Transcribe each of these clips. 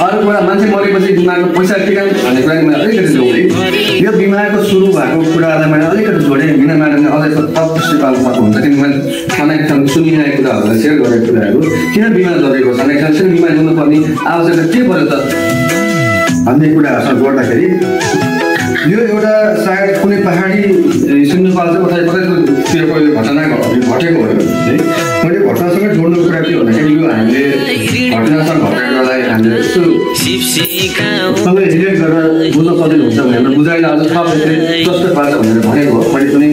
अरू कुरा मान्छे मरेपछि बिमाको पैसा टिकाउने भन्ने कुरा मैले अलिकति जोडेँ। यो बिमाको सुरु भएको कुरालाई मैले अलिकति जोडेँ। बिना म्याडमले अझै तत्पुष्टि पाल्नु सक्नुहुन्छ, किन मैले कनेक्सन सुनिरहेको कुराहरूलाई सेयर गरेको कुराहरू किन बिमा जरेको छ, कनेक्सन बिमा ल्याउनुपर्ने आवश्यकता के पऱ्यो त भन्ने कुराहरूसँग जोड्दाखेरि यो एउटा सायद कुनै पहाडी सिन्धुपाल्चोक अथवा कतैतिर कोही घटना घटेको हो है। मैले घटनासँग जोड्नुको कुरा के भन्दाखेरि यो हामीले घटनासँग घटेकोलाई हामीले यस्तो सँगै रिलेट गरेर बुझ्न सजिलो हुन्छ भनेर बुझाइले अझ थप जस्तो पाल्छ भनेर भनेको हो। मैले कुनै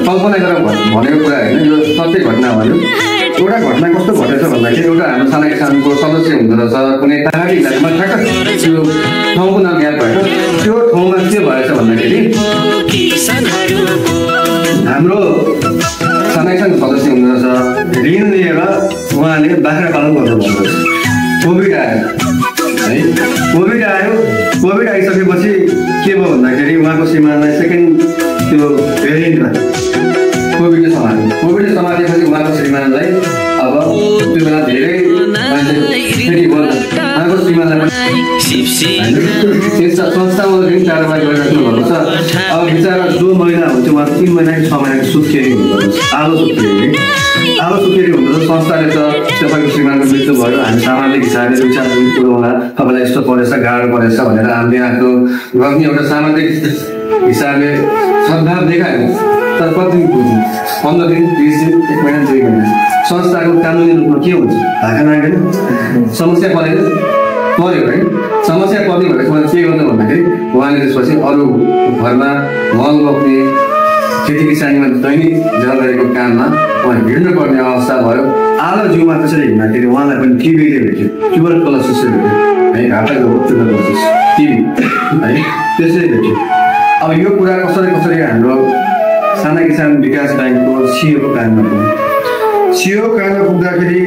कल्पना गरेर भनेको कुरा होइन, यो सत्य घटना भयो। एउटा घटना कस्तो घटेछ भन्दाखेरि एउटा हाम्रो साना किसानको सदस्य हुँदो रहेछ कुनै पहाडी इलाकामा, ठ्याक्क त्यो ठाउँको नाम याद भएन। त्यो ठाउँमा के भएछ भन्दाखेरि हाम्रो साना किसानको सदस्य हुँदो रहेछ, ऋण लिएर उहाँले बाख्रा पालन गर्नुभएको रहेछ। कोभिड आयो है, कोभिड आयो। कोभिड आइसकेपछि के भयो भन्दाखेरि उहाँको श्रीमानलाई सेकेन्ड त्यो भेरिएन्टमा कोभिडले समात्यो। कोभिडले समातेपछि उहाँको श्रीमानलाई अब त्यो बेला धेरै मान्छे फेरि उहाँको श्रीमानलाई संस्थामा ऋण कारबाही गरिराख्नु भएको छ। अब बिचरा जो महिना हुन्छ उहाँ 3 महिना कि 6 महिनाको सुत्केरी हुँदो रहेछ, आलो सुत्केरी हुँदो रहेछ। संस्थाले त तपाईँको श्रीमानको मृत्यु भयो, हामी सामाजिक हिसाबले 2-4 दिन कुरो होला, तपाईँलाई यस्तो परेछ, गाह्रो परेछ भनेर हामीले आफ्नो गर्ने एउटा सामाजिक हिसाबले सद्भाव देखायो। तर कति दिन पुग्यो? 15 दिन, 20 दिन, 1 महिना, 2 महिना। संस्थाको कानुनी रूपमा के हुन्छ? भाका नागेन, समस्या परेन, पर्यो है। समस्या पर्ने भनेको उहाँले के गर्नु भन्दाखेरि उहाँले त्यसपछि अरू घरमा मल रोप्ने, खेती किसानीमा दैनिक जलवायुको काममा उहाँ हिँड्नु पर्ने अवस्था भयो। आलो जिउमा त्यसरी हिँड्दाखेरि उहाँलाई पनि टिबीले भेट्यो, ट्युबरकुलोसिसले भेट्यो है, घाटाको ट्युबरकुलोसिस, टिबी है, त्यसरी भेट्यो। अब यो कुरा कसरी हाम्रो साना किसान विकास ब्याङ्कको सिओको काममा पुग्यो। सिओ काममा पुग्दाखेरि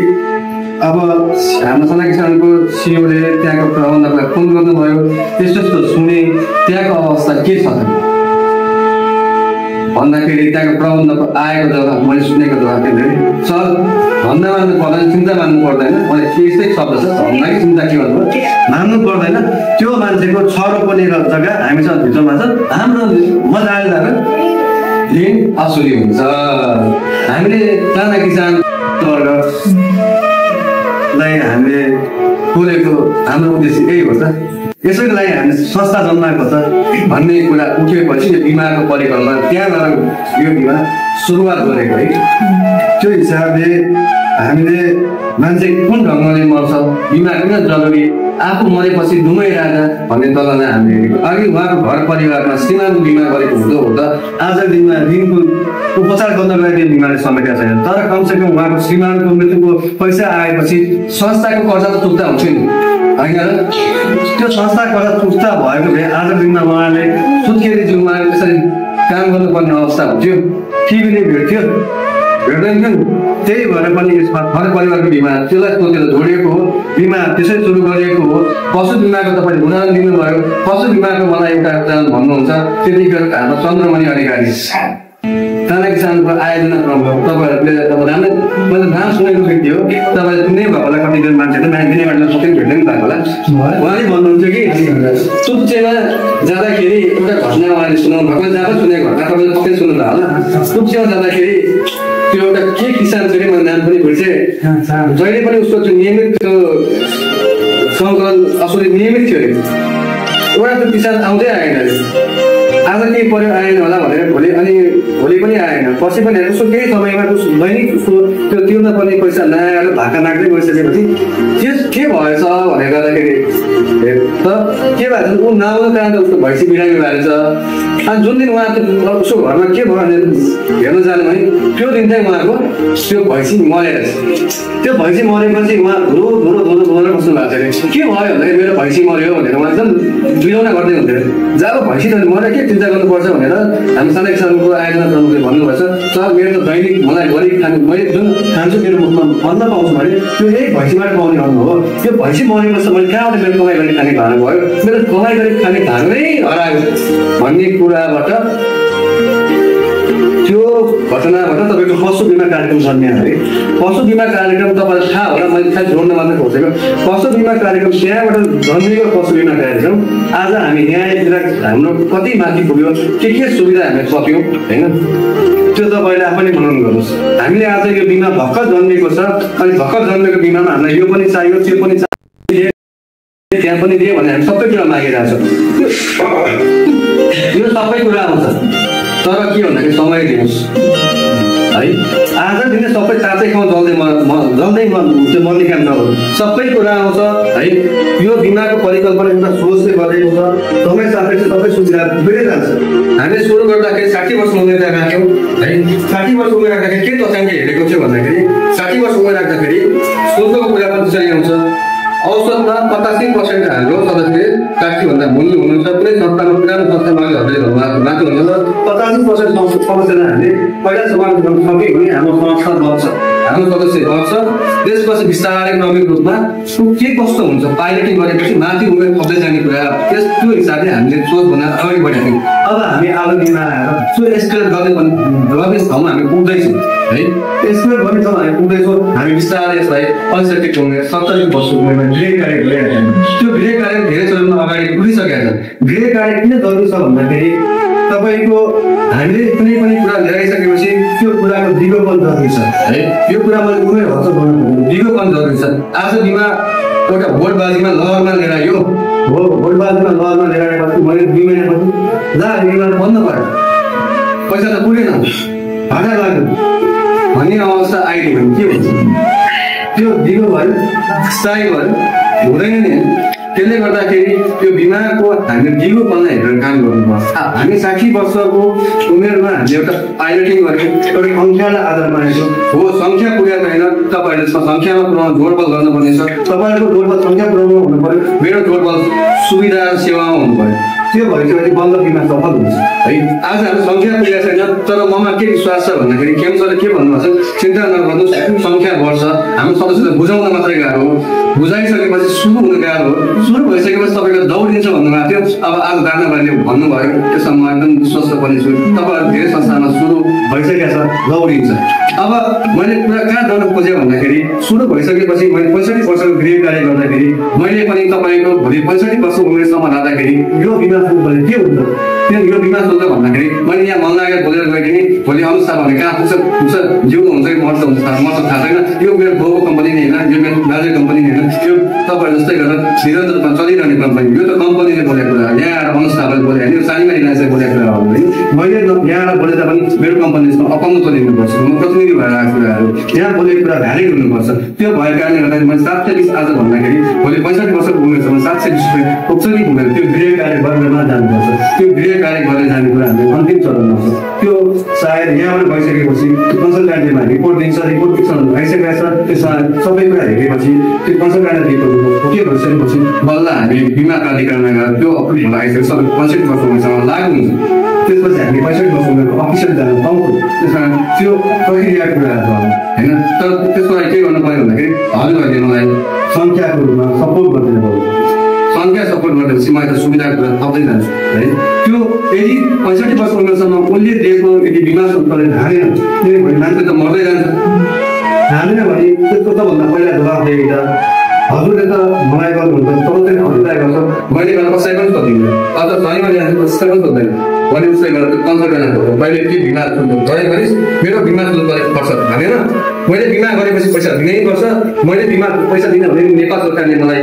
अब हाम्रो साना किसानको सिओले त्यहाँको प्रबन्धकलाई फोन गर्नुभयो, त्यस्तो सुने त्यहाँको अवस्था के छ भन्दाखेरि त्यहाँको प्रबन्धक आएको जग्गा मैले सुनेको जग्गा के अरे सर भन्दा मान्नु पर्दैन, चिन्ता मान्नु पर्दैन। मैले त्यस्तै शब्द छ, भन्दाखेरि चिन्ता के गर्नु मान्नु पर्दैन। त्यो मान्छेको 6 रोपनी जग्गा हामीसँग भित्रमा छ, हाम्रो मजाले जाँदा ऋण असुली हुन्छ। हामीले साना किसान वर्गलाई हामीले खोलेको हाम्रो उद्देश्य यही हो त, यसैको लागि हामीले संस्था जन्माएको छ भन्ने कुरा उठेपछि यो बिमाको परिकल्पना त्यहाँ गएर यो बिमा सुरुवात गरेको है। त्यो हिसाबले हामीले मान्छे कुन ढङ्गले मर्छ, बिमा किन जरुरी, आफू मरेपछि दुमै राजा भन्ने तलमा हामीले हेरेको। अघि उहाँको घर परिवारमा श्रीमानको बिमा गरेको हुँदा आजको दिनमा ऋणको उपचार गर्नको लागि बिमाले समेटेको छैन। तर कमसेकम उहाँको श्रीमानको मृत्युको पैसा आएपछि संस्थाको कर्जा त चुक्ता हुन्छ नि होइन र? त्यो संस्था कर्जा चुक्ता भएको भए आजको दिनमा उहाँले सुत्केरी जिउमा त्यसरी काम गर्नुपर्ने अवस्था हुन्थ्यो, टिभीले भेट्थ्यो, भेट्दैन थियो। त्यही भएर पनि यसमा घर परिवारको बिमा त्यसलाई सोचेर जोडिएको हो, बिमा त्यसै सुरु गरिएको हो। पशु बिमाको तपाईँले उदाहरण दिनुभयो, पशु बिमाको मलाई एउटा उदाहरण भन्नुहुन्छ। त्यतिखेर हाम्रो चन्द्रमणि अधिकारी साना किसानको आयोजना प्रमुख, तपाईँहरूले राम्रो मैले नाम सुनेको व्यक्ति हो, तपाईँले कुनै भएको होला, कतिजना मान्छे त बिने बाटो सबै भेट्दै पनि भएको होला। उहाँले भन्नुहुन्छ कि टुप्चेमा जाँदाखेरि एउटा घटना उहाँले सुनाउनु भएको, जहाँ सुनेको घटना तपाईँले सबै सुन्नुभयो होला। टुप्चेमा जाँदाखेरि त्यो एउटा के किसान थियो, मैले नाम पनि बिर्सेँ, जहिले पनि उसको त्यो नियमित त्यो सङ्कलन असुली नियमित थियो अरे। एउटा त्यो किसान आउँदै आएन अरे, आज के पर्यो आएन होला भनेर भोलि पनि आएन, पछि पनि उसको केही समयमा दैनिक उसको त्यो तिर्न पर्ने पैसा नआएर भाका नाग्दै गइसकेपछि के भएछ भनेर गर्दाखेरि त के भएछ ऊ नआउनु कारण उसको भैँसी बिरामी भएर छ। अनि जुन दिन उहाँ उसको घरमा के भयो भनेर हेर्न जानु भने त्यो दिन चाहिँ उहाँको त्यो भैँसी मरेर त्यो भैँसी मरेपछि उहाँ धुरो बस्नु भएको छ अरे। के भयो भन्दाखेरि मेरो भैँसी मऱ्यो भनेर उहाँ एकदम बिलौना गर्दै हुन्थ्यो अरे। जब भैँसी त मऱ्यो के चिन्ता गर्नुपर्छ भनेर हामी साना किसानको आयोजना प्रमुखले भन्नुभएछ, सर मेरो त दैनिक मलाई गरी खानु, मैले जुन खान्छु मेरो मुखमा भन्न पाउँछु भने त्यो यही भैँसीबाट पाउने गर्नु हो। त्यो भैँसी मरेपछि मैले कहाँबाट मेरो कमाइ गरी खाने भानु भयो, मेरो कमाइ गरी खाने भानु नै हरायो भन्ने कुराबाट त्यो घटनाबाट तपाईँको पशु बिमा कार्यक्रम जन्मियो है। पशु बिमा कार्यक्रम तपाईँलाई थाहा होला, मैले खालि जोड्न मात्रै खोजेको। पशु बिमा कार्यक्रम त्यहाँबाट जन्मिएको पशु बिमा कार्यक्रम आज हामी यहाँतिर हाम्रो कति माथि पुग्यो, के सुविधा हामीले सक्यौँ होइन, त्यो तपाईँले आफैले मनन गर्नुहोस्। हामीले आज यो बिमा भर्खर जन्मेको छ, अनि भर्खर जन्मेको बिमामा हामीलाई यो पनि चाहियो, त्यो पनि चाहियो, त्यहाँ पनि दियो भने हामी सबै कुरा मागिरहेको छौँ। यो सबै कुरा आउँछ, तर के भन्दाखेरि समय दिनुहोस् है। आज दिने सबै तातै खाउँ जल्दै त्यो मर्ने काम नगरौँ, सबै कुरा आउँछ है। यो बिमाको परिकल्पना एउटा सोचले गरेको छ, समय साथै सबै सुविधा बेरै जान्छ। हामीले सुरु गर्दाखेरि 60 वर्ष उमेर राख्यौँ है। 60 वर्ष उमेर राख्दाखेरि के तथ्याङ्क हेरेको थियो भन्दाखेरि 60 वर्ष उमेर राख्दाखेरि शुल्कको कुरा पनि त्यसरी आउँछ। औसतमा 85% हाम्रो सदस्य 60 भन्दा मुनि हुनुहुन्छ। कुनै संस्थामा पुरानो संस्थामा माथि हुनुहुन्छ, 85% समस्या हामीले पहिला समाधान गर्न सक्यौँ भने हाम्रो संस्था बढ्छ, हाम्रो सदस्य बढ्छ। त्यसपछि बिस्तारै क्रमिक रूपमा के कस्तो हुन्छ पाइलटिङ गरेपछि माथि उमेर थप्दै जाने कुरा, त्यो हिसाबले हामीले सोच बनाएर अगाडि बढाएको थियौँ। अब हामी आउने दिनमा आएर त्यो एस्केलेट गर्ने ठाउँमा हामी पुग्दैछौँ है। एस्केलेट गर्ने ठाउँमा हामी पुग्दैछौँ। हामी बिस्तारै यसलाई 65 उमेर 70 वर्ष उमेरमा गृह कार्य गरिरहेका छौँ। त्यो गृह कार्य धेरै चरणमा अगाडि पुगिसकेका छन्। गृह कार्य किन जरुरी छ भन्दाखेरि तपाईँको हामीले कुनै पनि कुरा ल्याइसकेपछि त्यो कुराको दिगोपन जरुरी छ है। यो कुरा मैले उमेर हस्त गर्नु दिगोपन जरुरी छ। आज बिमा एउटा भोटबाजीमा लहरमा लिएर आयो, भोटबाजीमा लहरमा लिएर आएपछि मैले 2 महिनापछि जहाँ बिमा बन्द भयो, पैसा त पुगेन, भाडा लाग्यो भन्ने अवस्था आइदियो भने के हुन्छ? त्यो दिगो भयो, स्थायी भयो, हुँदैन नि। त्यसले गर्दाखेरि त्यो बिमाको हामीले दिगोपनलाई हेरेर काम गर्नुपर्छ। हामी 60 वर्षको उमेरमा हामीले एउटा पाइलटिङ गरेको एउटा सङ्ख्यालाई आधार मानेको हो। सङ्ख्या पुगेको छैन, तपाईँहरूले सङ्ख्यामा पुऱ्याउन जोडबल गर्नुपर्ने छ। तपाईँहरूको जोडबल सङ्ख्या पुऱ्याउनु हुनु पऱ्यो, मेरो जोडबल सुविधा सेवामा हुनु पऱ्यो। त्यो भइसकेपछि बल्ल बिमा सफल हुन्छ है। आज हाम्रो सङ्ख्या पुगेको छैन, तर ममा के विश्वास छ भन्दाखेरि केमसरले के भन्नुभएको छ, चिन्ता नगर्नुहोस्, सङ्ख्या बढ्छ। हाम्रो सदस्यलाई बुझाउन मात्रै गाह्रो हो, बुझाइसकेपछि सुरु हुनु गाह्रो हो। सुरु भइसकेपछि तपाईँको दौडिन्छ भन्नुभएको थियो। अब आज दानाबारीले भन्नुभयो, त्यसमा म एकदम विश्वस्त पनि छु। तपाईँहरू धेरै संस्थामा सुरु भइसकेको छ, दौडिन्छ। अब मैले कुरा कहाँ जान खोजेँ भन्दाखेरि सुरु भइसकेपछि मैले 65 वर्षको गृह कार्य गर्दाखेरि मैले पनि तपाईँको भोलि 65 वर्ष उमेरसम्म लाँदाखेरि यो बिमा सुल्कले के हुन्छ, यो बिमा शुल्क भन्दाखेरि मैले यहाँ मन लागेर बोलेर गएँ कि भोलि अनुसार भने कहाँ पुग्छ जिउनु हुन्छ कि मर्छ थाहा छैन। यो मेरो बाउको कम्पनी नै होइन, यो मेरो दाजु कम्पनी नै होइन, यो तपाईँहरू जस्तै गरेर निरन्तर रूपमा चलिरहने कम्पनी। यो त कम्पनीले बोलेको कुरा, यहाँ आएर अनुष्ठानले बोले होइन, यो सानीमा इलाजले बोलेको कुरा हो है। मैले यहाँ आएर बोले तापनि मेरो कम्पनीसँग अकाउन्ट लिनुपर्छ, म प्रतिनिधि भएर आएको कुराहरू यहाँ बोलेको कुरा भ्यालिड हुनुपर्छ। त्यो भएको कारणले गर्दाखेरि मैले 720 आज भन्दाखेरि भोलि 65 वर्षको उमेरसम्म 720 रुपियाँ पुग्छ कि पुग्दैन, त्यो गृह कार्य गरेरमा जानुपर्छ। त्यो गृह कार्य गरेर जाने कुरा हामीले अन्तिम चरणमा छ। त्यो सायद यहाँबाट भइसकेपछि कन्सल्ट्यान्टमा रिपोर्ट दिन्छ, रिपोर्ट भइसकेको छ। त्यसमा सबै कुरा हेरेपछि त्यो कन्सल्ट्यान्ट रिपोर्ट के भइसकेपछि बल्ल हामी बिमा प्राधिकरणमा गएर त्यो अप्रुभ हुन आइसकेको सबै 65 वर्ष उमेरसम्म लागु हुन्छ। त्यसपछि हामी 65 वर्ष उमेरको अफिसियल जान पाउँछौँ। त्यसमा त्यो प्रक्रिया कुराहरू छ होइन। तर त्यसको लागि के गर्नु पऱ्यो भन्दाखेरि हजुरहरूले मलाई सङ्ख्याको रूपमा सपोर्ट गरिदिनु पऱ्यो। सङ्ख्या सपोर्ट गरेपछि म त सुविधाको कुरा थप्दै जान्छु है। त्यो यदि 65 वर्ष उमेरसम्म उसले दिएको यदि बिमा शुल्कले ढालेन भने मान्छे त मर्दै जान्छ। ढालेन भने त्यसको सबभन्दा पहिला जवाब दिएको त हजुरले त मलाई गर्नुहुन्छ, तपाईँले हजुरलाई गर्छ, मैले गर्दा कसै पनि सक्दिनँ। अझ शनिमा जान्छ कसै पनि सक्दैन भने उसले गर्दा कन्सल्टेन्ट हो। मैले के बिमा शुल्क गरेँ भने मेरो बिमा शुल्क खर्च हालेन, मैले बिमा गरेपछि पैसा दिनै पर्छ। मैले बिमा पैसा दिन भने नेपाल सरकारले मलाई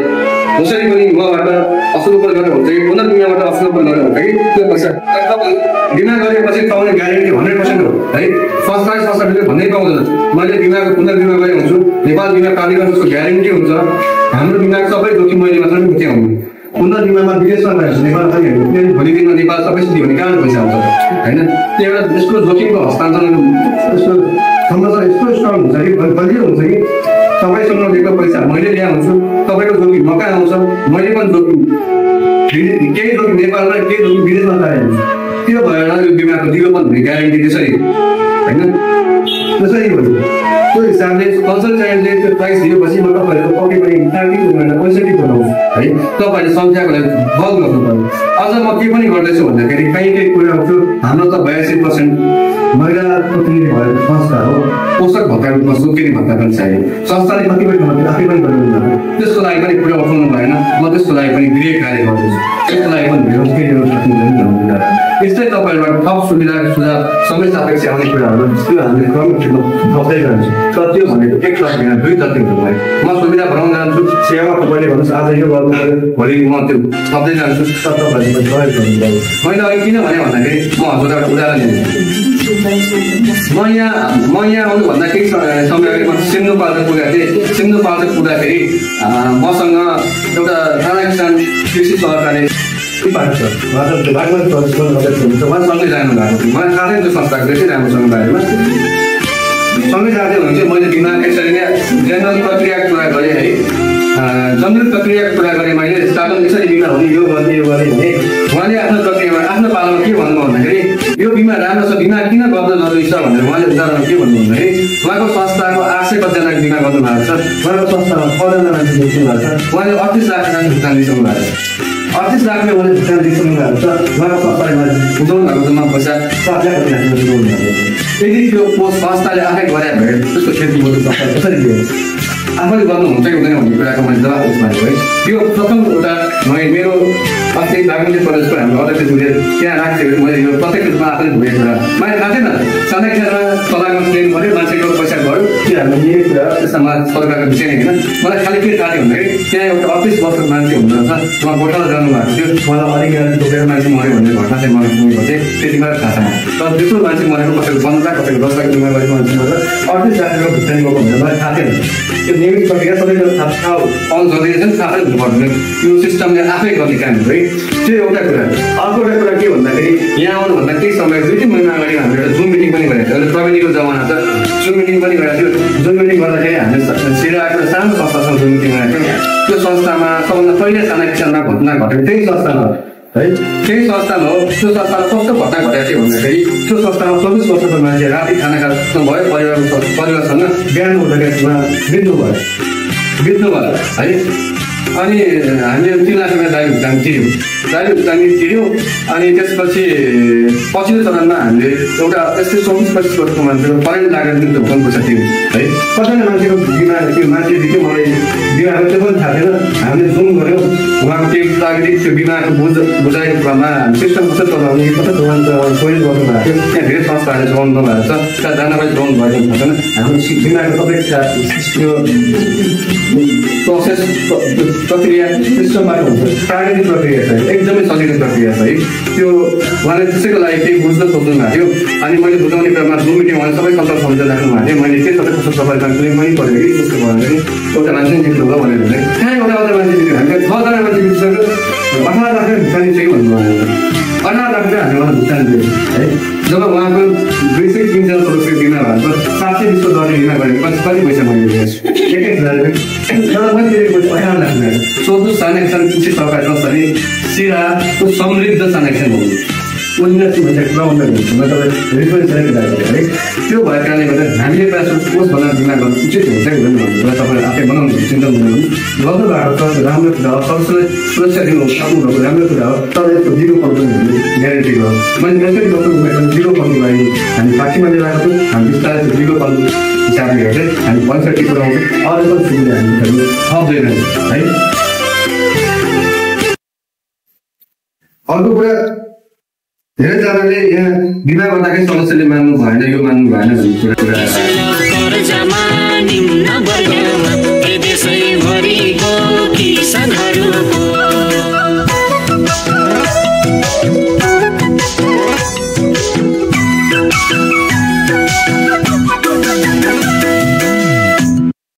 जसरी पनि मबाट असुलोपन गरेर हुन्छ कि पुनः बिमाबाट असुलोपन गरेर हुन्छ कि त्यो पैसा बिमा गरेपछि पाउने ग्यारेन्टी 100% हो है। सरकारी संस्थाले भन्नै पाउँदैन मैले बिमाको पुनर्बिमा गरेर हुन्छु। नेपाल बिमा प्राधिकरणको ग्यारेन्टी हुन्छ हाम्रो बिमाको सबै जोखिम मैले मात्र उठाउनु। पुनर्बिमामा विदेशमा गएर नेपाल पनि हेर्नु, भोलि दिनमा नेपाल सबै दियो भने कहाँ पैसा आउँछ होइन। त्यो एउटा यसको जोखिमको हस्तान्तरण यसको संरचना यस्तो स्ट्रङ हुन्छ कि बलियो हुन्छ कि तपाईँसँग दिएको पैसा मैले ल्याएको हुन्छु, तपाईँको जोखिम म कहाँ आउँछ, मैले पनि जोखिम केही जोखिम नेपालमा केही जोखिम विदेशमा लागेको हुन्छ। त्यो भएर यो बिमाको दिगोपन भन्ने ग्यारेन्टी त्यसरी होइन। त्यसरी भन्नु त्यो हिसाबले कन्सल्टेन्टले त्यो प्राइस दिएपछि म तपाईँहरूको पक्कै पनि 35 बनाउँ है तपाईँहरूले सङ्ख्याको लागि बल गर्नु पर्यो। अझ म के पनि गर्दैछु भन्दाखेरि कहीँ कुरा आउँछु हाम्रो त 82% महिला प्रतिनिधि भएको संस्था हो। पोषक भत्ता रूपमा सुकेरी भत्ता पनि चाहियो। संस्थाले कतिपय ठाउँमा आफै पनि गर्नु त्यसको लागि पनि कुरा उठाउनु भएन। म त्यसको लागि पनि गृह कार्य गर्दैछु। त्यसको लागि पनि यस्तै तपाईँहरूबाट थप सुविधा सुझाव समय सापेक्ष आउने कुराहरू त्यो हामीले क्रमिक थप्दै जान्छौँ। तर त्यो भनेको 1 लाख होइन 2 लाख भयो। म सुविधा बनाउन जान्छु सेवा तपाईँले भन्नुहोस् आज यो गर्नु पऱ्यो भोलि म त्यो थप्दै जान्छु। तपाईँहरूले सहयोग गर्नुभयो। मैले अघि किन भने भन्दाखेरि म हजुरलाई एउटा उदाहरण दिन्छु। म यहाँ आउनुभन्दा केही समय अगाडि म सिन्धुपाल्चोक पुगेको थिएँ। सिन्धुपाल्चोक पुग्दाखेरि मसँग एउटा राणा किसान कृषि सहकारी उहाँसँगै जानु भएको थियो। मलाई थाहा थियो त्यो संस्थाको धेरै राम्रोसँग बारेमा सँगै जाँदै हुनुहुन्थ्यो। मैले बिमा यसरी नै जेनरल प्रक्रियाको कुरा गरेँ है। जनरल प्रक्रियाको कुरा गरेँ मैले स्टार्टअप यसरी बिमा हुने यो गर्ने भने उहाँले आफ्नो प्रक्रियामा आफ्नो पालामा के भन्नु भन्दाखेरि यो बिमा राम्रो छ बिमा किन गर्न जरुरी छ भनेर उहाँले उदाहरणमा के भन्नु भन्दाखेरि उहाँको संस्थाको 800 कतिजनाको बिमा गर्नु भएको छ। उहाँको संस्थामा 15 जना मान्छे दिइसक्नु भएको छ। उहाँले 38 लाख भुक्तान दिइसक्नु भएको छ। 38 लाखले उहाँले भुक्तान दिइसक्नु भएको छ। उहाँको संस्थाले बुझाउनु भएको जम्मा पैसा 7 लाख बुझाउनु भएको छ। यदि त्यो संस्थाले आफै गरे भए त्यसको क्षति बोल्नु सक्छ कसरी दियो आफैले गर्नुहुन्छ कि हुँदैन भन्ने कुराको मैले जवाब उसमा है। यो प्रथम एउटा मेरो अस्ति बागमती प्रदेशको हाम्रो अध्यक्ष जुले त्यहाँ राख्थ्यो। मैले यो प्रत्यक्ष रूपमा आफैले भुगेको कुरा मैले थाहा थिएन। सङ्ख्यामा तलाकमा ट्रेन गऱ्यो मान्छेको पैसा गऱ्यो त्यो हाम्रो यही कुरा त्यसमा सरकारको विषय नै होइन। मलाई खालि के थाहा थियो भन्दाखेरि त्यहाँ एउटा 38 वर्षको मान्छे हुनुहुन्छ उहाँ गोठाला जानुभएको थियो। उहाँलाई अधिकारी तोकेर मान्छे मऱ्यो भन्ने घटना चाहिँ मलाई सुनेको थिएँ। त्यति बेला थाहा छैन। तर त्यस्तो मान्छे मरेको कसैको 15 लाख कसैको 10 लाख बिमा गरेको मान्छे मरेर 38 लाख भुक्तानी गएको भनेर मलाई थाहा थिएन। त्यो नियमित प्रक्रिया सबैको थाहा अन गर्दैछन् थाहै हुनुपर्दैन। यो सिस्टमले आफै गर्ने काम हो है। त्यो एउटा कुरा। अर्को एउटा कुरा के भन्दाखेरि यहाँ आउनुभन्दा केही समय 2-3 महिना अगाडि हामीले एउटा जुम मिटिङ पनि गरेको थियो। अहिले प्रविधिको जमाना छ। जुम मिटिङ पनि गरेको थियो। जुम मिटिङ गर्दाखेरि हामीले सिराको सानो संस्थासँग जुम मिटिङ गरेको थियौँ। त्यो संस्थामा सबभन्दा पहिले साना किसानमा घटना घटेको त्यही संस्थामा है। त्यही संस्थामा हो। त्यो संस्थामा कस्तो घटना घटेको थियो भन्दाखेरि त्यो संस्थामा 24 वर्षको मान्छे राति खाना खानु भयो परिवारसँग बिहान उठ्दाखेरि उहाँ बित्नु भयो है। अनि हामीले 3 लाख रुपियाँ दाबी भुक्तानी तिर्यौँ। अनि त्यसपछि पछिल्लो चरणमा हामीले एउटा यस्तै 24-25 वर्षको मान्छेको करेन्ट लागेर जुन भुक्तान पैसा तिर्यौँ है। कतिजना मान्छेको बिमा त्यो मान्छे दियो मलाई बिमाको त्यो पनि थाहा थिएन। हामीले जुम गऱ्यौँ उहाँको त्यो प्राविधिक त्यो बिमाको बुझाएको क्रममा सिस्टम कसरी चलाउने कसरी प्रयोग गर्नु भएको थियो। त्यहाँ धेरै संस्थाहरूले चलाउनु भएको छ। त्यहाँ जानकारी चलाउनु भएको छैन। हाम्रो बिमाको सबै त्यो प्रोसेस प्रक्रिया सिस्टमबाट हुन्छ। प्राविधिक प्रक्रिया छ एकदमै सजिलो प्रक्रिया छ है। त्यो उहाँले त्यसैको लागि केही बुझ्न सोच्नु भएको थियो। अनि मैले बुझाउने क्रममा जुम मिटिङ उहाँले सबै सल्लाह समिति राख्नु भएको थियो। मैले के सबै कस्तो तपाईँले पनि पऱ्यो कि कस्तो भन्दाखेरि एउटा मान्छे जित्नु भयो भनेर भने कहाँ एउटा मान्छे जित्यो हामीले 6 जना मान्छे जितिसक्यो 18 लाख भुक्तानी चाहिँ भन्नुभयो। 18 लाख रुपियाँ हामीले उहाँलाई भुक्तानी दियो है। जब उहाँको 203 रुपियाँ बिमा भएको 720 दरले बिमा गरेको कति पैसा मैले दिएछु 1,000 तर मैले दिएको 18 लाख रुपियाँ। सोध्नु साना किसान कृषि सहकारी संस्थाले सिराको समृद्ध साना किसान हो। उन्नति भन्छ प्रबन्धक हुन्छ म तपाईँ रिफरेन्स राखेको है। त्यो भएको कारणले गर्दा हामीले प्रायः कोष बनाएर बिमा गर्नु उचित हुन्छ कि हुँदैन भन्ने कुरा तपाईँले आफै बनाउनु चिन्ता गर्नु गर्नु भएको छ। राम्रो कुरा हो। सबैलाई सुरक्षा दिनु सक्नुभएको राम्रो कुरा हो। तर यसको 0% ग्यारेन्टी हो। मैले यसरी गर्नु 0% लागि हामी पार्टीमा लिएर आएको छौँ। हामी बिस्तारै 0% हिसाबले हेर्दै हामी 65 पुऱ्याउँछौँ। अरू पनि सुविधा हामी थप्दैनौँ है। अर्को कुरा धेरैजनाले यहाँ बिमा गर्दाखेरि सदस्यले मान्नु भएन यो मान्नु भएन भन्ने कुरा